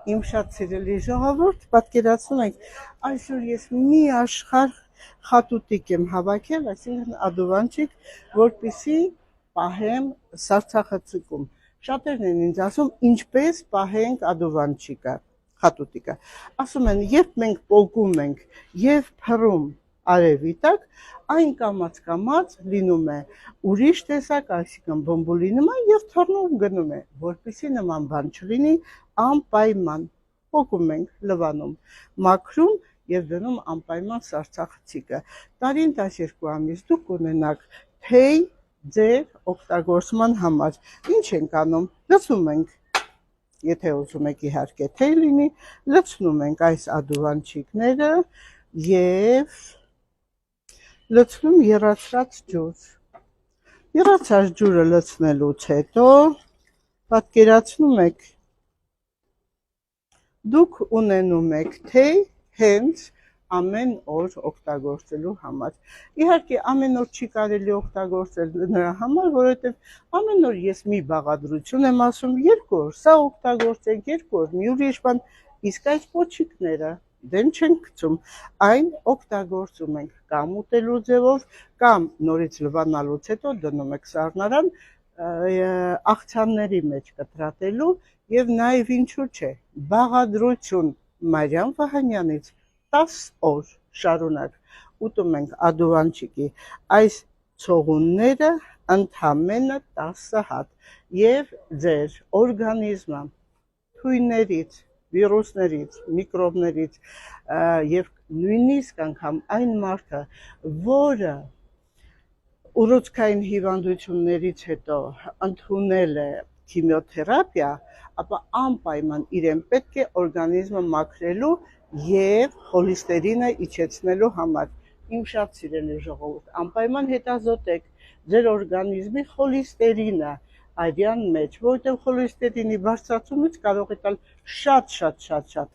Իմ շատ սիրելի ժողովուրդ, պատկերացնում եք, այսօր ես մի աշխարհ խատուտիկ եմ հավաքել, այսինքն ադուվանչիկ, որպեսզի պահեմ սառցախցիկում։ Շատերն են ինձ ասում, ինչպես պահենք ադուվանչիկը, խատուտիկը։ Ասում են, երբ մենք պոկում ենք եւ փռում արևի տակ, այն կամաց լինում է ուրիշ տեսակ, այսինքն բոմբոլի նման եւ թռնում գնում է, որպեսզի նման բան չլինի, անպայման պոկում ենք լվանում, մաքրում եւ դնում անպայման սառցախցիկը։ Տարին 12 ամիս դուք կունենաք թեյ ձեր օգտագործման համար։ Ինչ ենք անում։ Լցում ենք, եթե ուզում եք իհարկե թեյ լինի, լցնում ենք այս ադուվանչիկները եւ լցնում եռացած ջուր։ Եռացած ջուրը լցնելուց հետո պատկերացնում եք դուք ունենում եք թեյ հենց ամեն օր օգտագործելու համար։ Իհարկե ամեն օր չի կարելի օգտագործել նրա համար, որովհետև ամեն օր ես մի բաղադրություն եմ ասում, երկու օր սա օգտագործենք, երկու օր մի ուրիշ բան, իսկ այս պոչիկները դեն չենք գցում, այն օգտագործում ենք կամ ուտելու ձևով, կամ նորից լվանալուց հետո դնում եք սառնարան աղցանների մեջ կտրատելու եւ նաեւ ինչու՞ չէ, բաղադրություն Մարիամ Վահանյանից 10 օր շարունակ ուտում ենք ադուվանչիկի այս ցողունները ընդամենը 10 հատ եւ ձեր օրգանիզմը թույներից, վիրուսներից, միկրոբներից եւ նույնիսկ անգամ այն մարդը, որը ուռուցքային հիվանդություններից հետո ընդունել է քիմիոթերապիա, ապա անպայման իրեն պետք է օրգանիզմը մաքրելու եւ խոլեստերինը իջեցնելու համար։ Իմ շատ սիրելի ժողովուրդ, անպայման հետազոտեք ձեր օրգանիզմի խոլեստերինը արյան մեջ, որովհետև խոլեստերինի բարձրացումից կարող է տալ շատ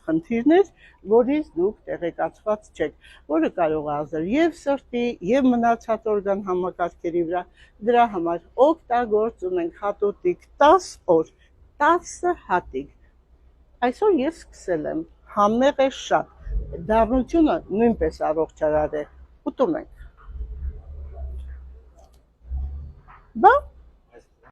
խնդիրներ, որից դուք տեղեկացված չեք, որը կարող է ազդել եւ սրտի, եւ մնացած օրգան համակարգերի վրա։ Դրա համար օգտագործում ենք հատուտիկ 10 օր, 10 հատիկ։ Այսօր ես սկսել եմ, համեղ է շատ, դառնությունը նույնպես առողջարար է, ուտում ենք։ Բա